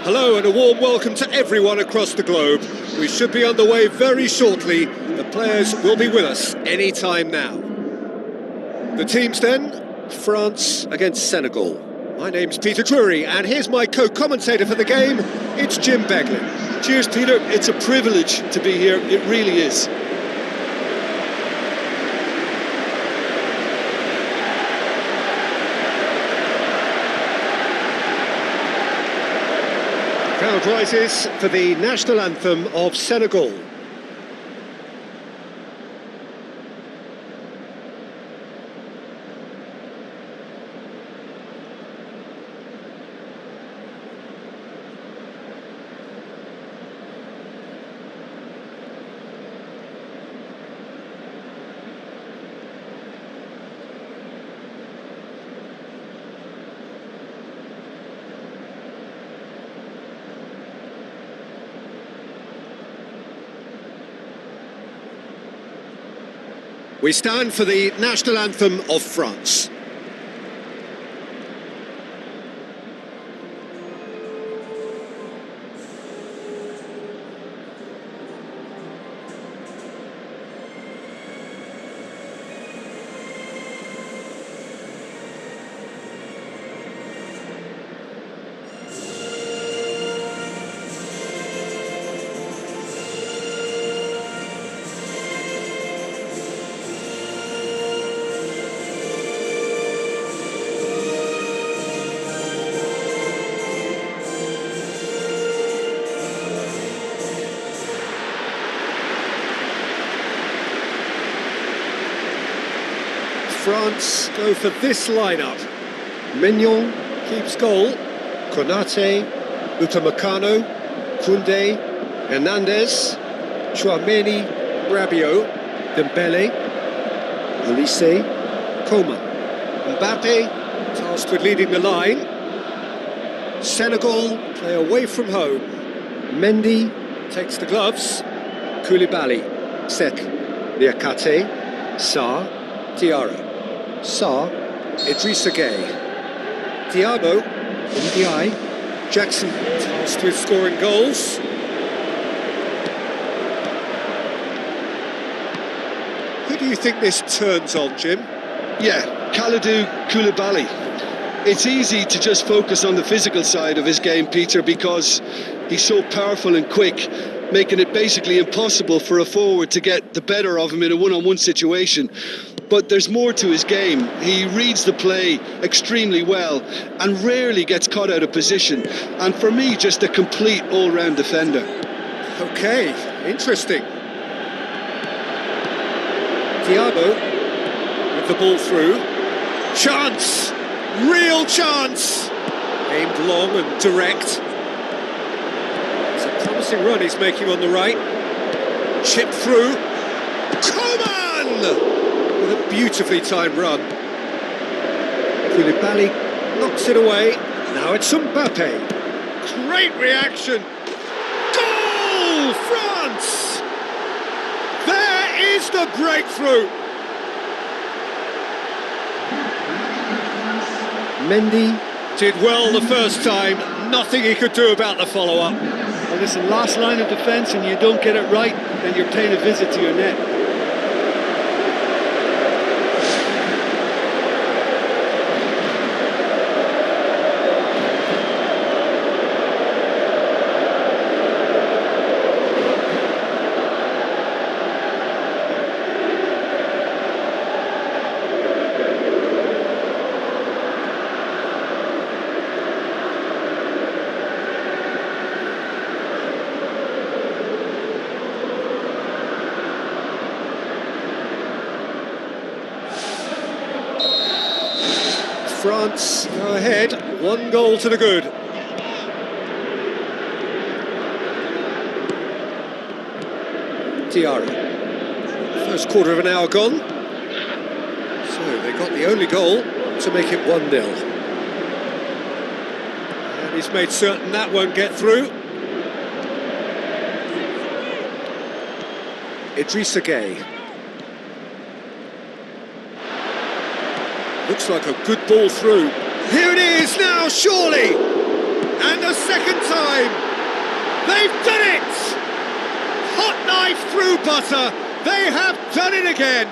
Hello and a warm welcome to everyone across the globe. We should be underway very shortly. The players will be with us any time now. The teams then, France against Senegal. My name's Peter Drury and here's my co-commentator for the game, it's Jim Beglin. Cheers, Peter. It's a privilege to be here. It really is. Crowd rises for the national anthem of Senegal. We stand for the national anthem of France. France go for this lineup. Mignon keeps goal. Konate, Upamecano, Koundé, Hernandez, Chouameni, Rabiot, Dembele, Olise, Coman. Mbappe tasked with leading the line. Senegal play away from home. Mendy takes the gloves. Koulibaly, Sek, Niakate, Sarr, Diarra. Sarr, Idrissa Gueye, Diabo, Ndiaye, Jackson tasked with scoring goals. Who do you think this turns on, Jim? Yeah, Kalidou Koulibaly. It's easy to just focus on the physical side of his game, Peter, because he's so powerful and quick, making it basically impossible for a forward to get the better of him in a one-on-one situation. But there's more to his game. He reads the play extremely well and rarely gets caught out of position. And for me, just a complete all-round defender. Okay, interesting. Diabo with the ball through. Chance! Real chance! Aimed long and direct. It's a promising run he's making on the right. Chip through. Coman! With a beautifully timed run. Koulibaly knocks it away. Now it's Mbappe. Great reaction. Goal, France! There is the breakthrough. Mendy did well the first time. Nothing he could do about the follow-up. Well, listen, last line of defence and you don't get it right, then you're paying a visit to your net. France go ahead, 1 goal to the good. Diarra. First quarter of an hour gone. So they got the only goal to make it 1-0. And he's made certain that won't get through. Idrissa Gueye. Looks like a good ball through. Here it is now, surely! And a second time! They've done it! Hot knife through butter! They have done it again!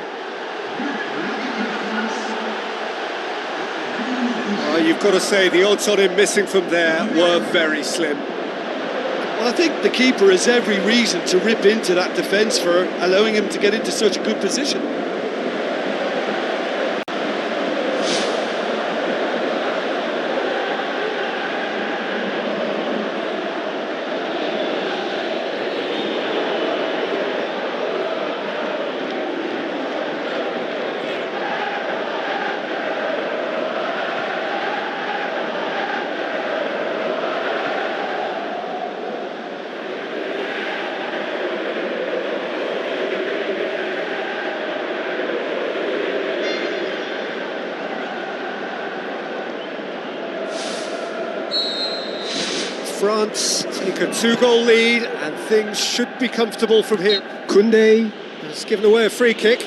Oh, you've got to say, the odds on him missing from there were very slim. Well, I think the keeper has every reason to rip into that defence for allowing him to get into such a good position. France take a 2-goal lead and things should be comfortable from here. Koundé has given away a free kick.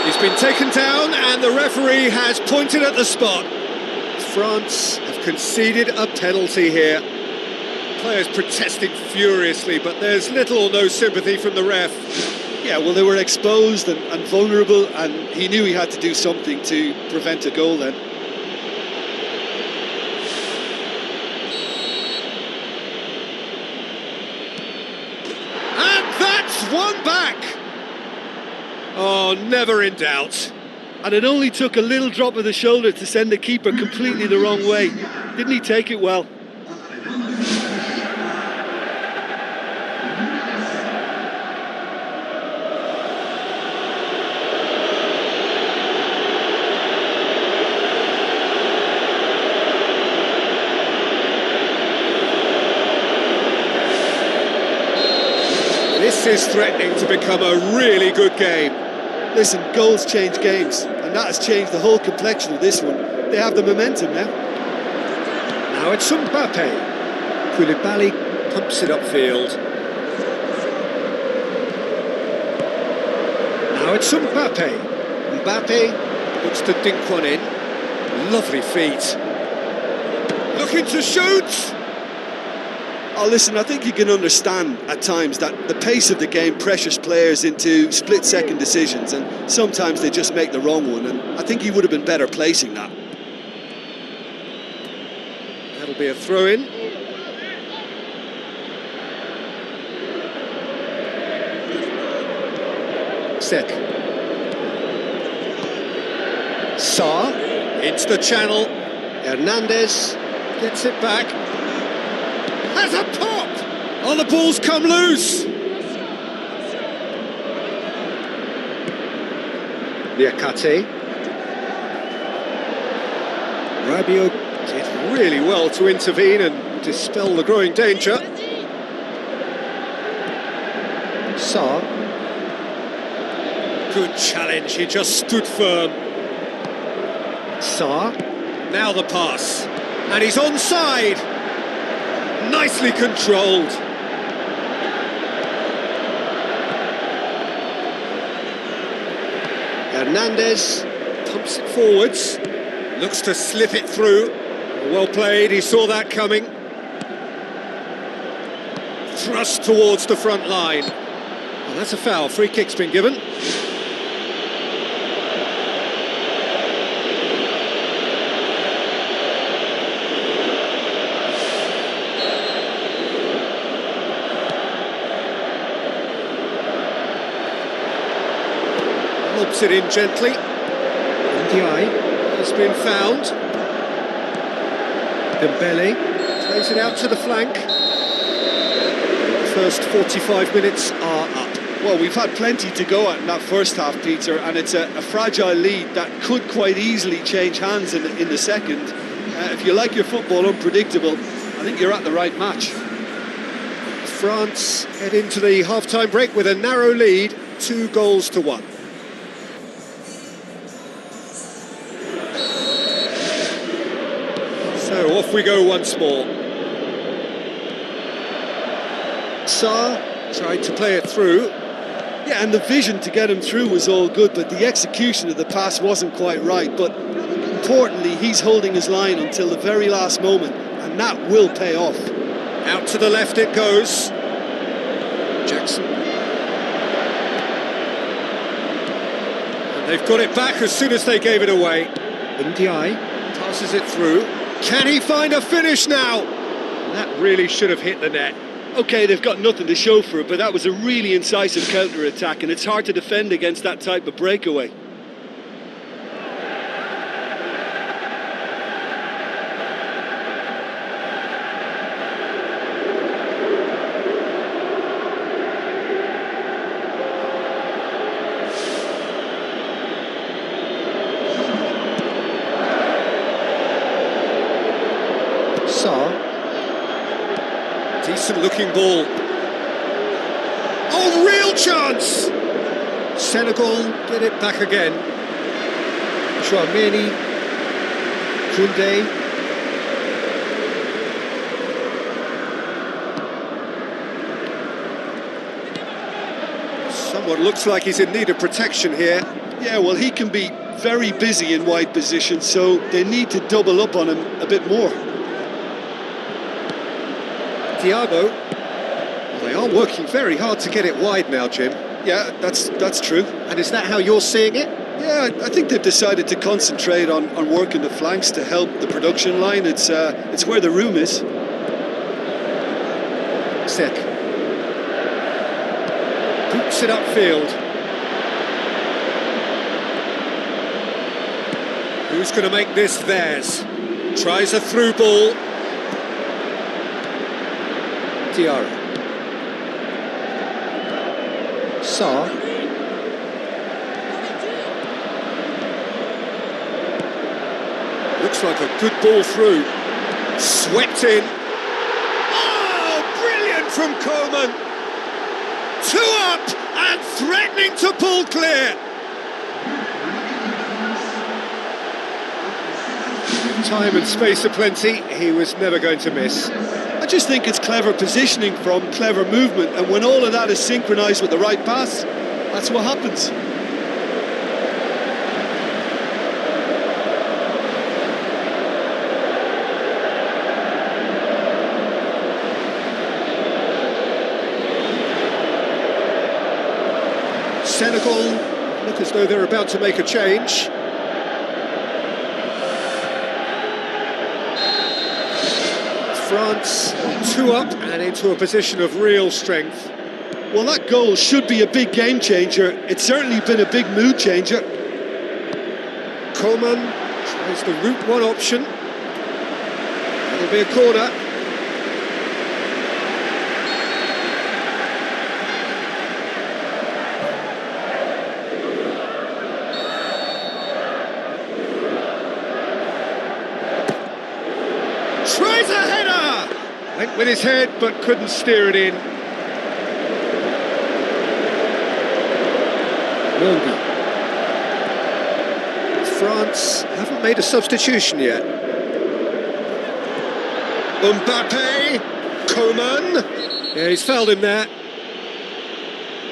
He's been taken down and the referee has pointed at the spot. France have conceded a penalty here. Players protesting furiously, but there's little or no sympathy from the ref. Yeah, well, they were exposed and vulnerable, and he knew he had to do something to prevent a goal then. And that's one back! Oh, never in doubt. And it only took a little drop of the shoulder to send the keeper completely the wrong way. Didn't he take it well? This is threatening to become a really good game. Listen, goals change games, and that has changed the whole complexion of this one. They have the momentum now. Now it's Mbappe. Koulibaly pumps it upfield. Now it's Mbappe. Mbappe looks to dink one in. Lovely feet. Looking to shoot! Oh, listen, I think you can understand at times that the pace of the game pressures players into split-second decisions, and sometimes they just make the wrong one, and I think he would have been better placing that. That'll be a throw-in. Sek. Sarr into the channel. Hernandez gets it back. Has a pop! Oh, the ball's come loose! Niakate. Rabiot did really well to intervene and dispel the growing danger. Sarr. Good challenge, he just stood firm. Sarr. Now the pass. And he's onside! Nicely controlled. Hernandez pumps it forwards, looks to slip it through. Well played, he saw that coming. Thrust towards the front line. Well, that's a foul, free kick's been given. Lobs it in gently. Ndiaye has been found. Dembele plays it out to the flank. The first 45 minutes are up. Well, we've had plenty to go at in that first half, Peter, and it's a fragile lead that could quite easily change hands in the second. If you like your football unpredictable, I think you're at the right match. France head into the half-time break with a narrow lead, 2-1. So off we go once more. Sarr tried to play it through. Yeah, and the vision to get him through was all good, but the execution of the pass wasn't quite right. But importantly, he's holding his line until the very last moment, and that will pay off. Out to the left it goes. Jackson. And they've got it back as soon as they gave it away. Ndiaye passes it through. Can he find a finish now? That really should have hit the net. OK, they've got nothing to show for it, but that was a really incisive counter-attack, and it's hard to defend against that type of breakaway. Sarr. Decent looking ball. Oh, real chance! Senegal get it back again. Chouameni, Koundé. Someone looks like he's in need of protection here. Yeah, well, he can be very busy in wide positions, so they need to double up on him a bit more. Thiago. Well, they are working very hard to get it wide now, Jim. Yeah, that's true. And is that how you're seeing it? Yeah, I think they've decided to concentrate on working the flanks to help the production line. It's where the room is. Sek. Boots it upfield. Who's going to make this theirs? Tries a through ball. Diarra. Sarr. Looks like a good ball through. Swept in. Oh, brilliant from Coman. 2 up and threatening to pull clear. Time and space aplenty, he was never going to miss. I just think it's clever positioning from clever movement, and when all of that is synchronised with the right pass, that's what happens. Senegal look as though they're about to make a change. France 2 up and into a position of real strength. Well, that goal should be a big game changer. It's certainly been a big mood changer. Coman tries the route one option. That'll be a corner. Tries a header! Went with his head but couldn't steer it in. Wilby. France haven't made a substitution yet. Mbappe, Coman. Yeah, he's fouled him there.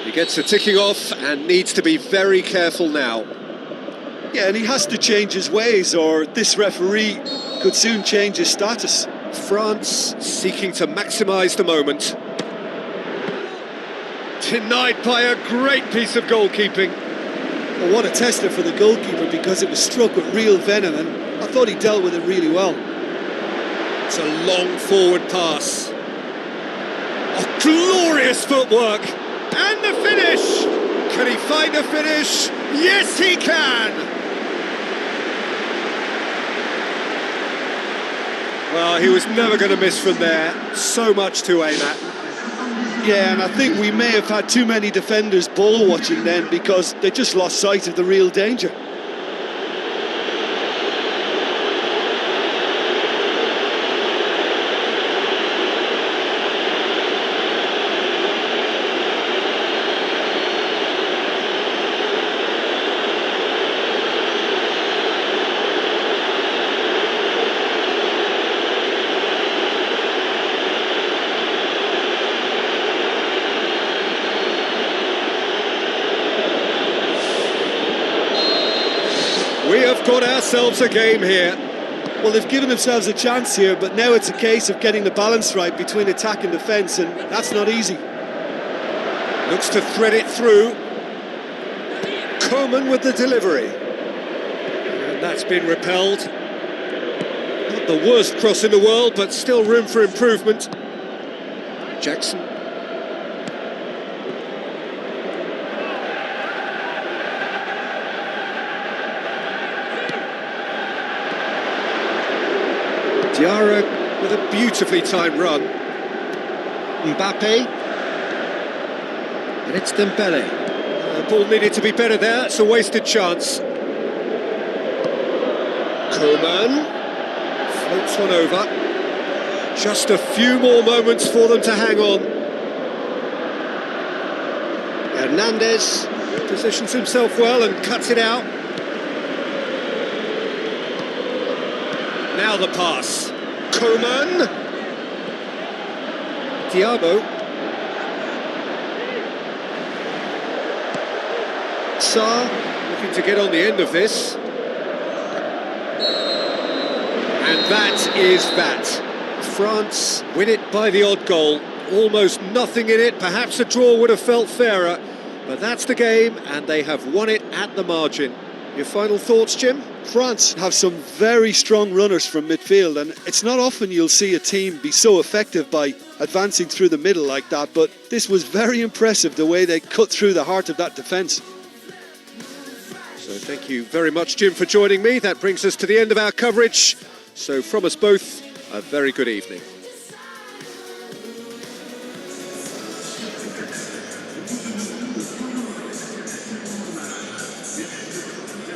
He gets a ticking off and needs to be very careful now. Yeah, and he has to change his ways, or this referee could soon change his status. France seeking to maximise the moment. Denied by a great piece of goalkeeping. Well, what a tester for the goalkeeper, because it was struck with real venom, and I thought he dealt with it really well. It's a long forward pass. Oh, glorious footwork! And the finish! Can he find a finish? Yes, he can! Well, he was never going to miss from there. So much to aim at. Yeah, and I think we may have had too many defenders ball watching then, because they just lost sight of the real danger. got ourselves a game here. Well, they've given themselves a chance here, but now it's a case of getting the balance right between attack and defence, and that's not easy. Looks to thread it through. Coman with the delivery. And that's been repelled. Not the worst cross in the world, but still room for improvement. Jackson. Diarra with a beautifully timed run. Mbappe. And it's Dembele. The ball needed to be better there, it's a wasted chance. Coman floats one over. Just a few more moments for them to hang on. Hernandez positions himself well and cuts it out. Now the pass. Coman. Diabo. Sarr looking to get on the end of this. And that is that. France win it by the odd goal. Almost nothing in it. Perhaps a draw would have felt fairer. But that's the game, and they have won it at the margin. Your final thoughts, Jim? France have some very strong runners from midfield, and it's not often you'll see a team be so effective by advancing through the middle like that, but this was very impressive, the way they cut through the heart of that defence. So thank you very much, Jim, for joining me. That brings us to the end of our coverage. So from us both, a very good evening.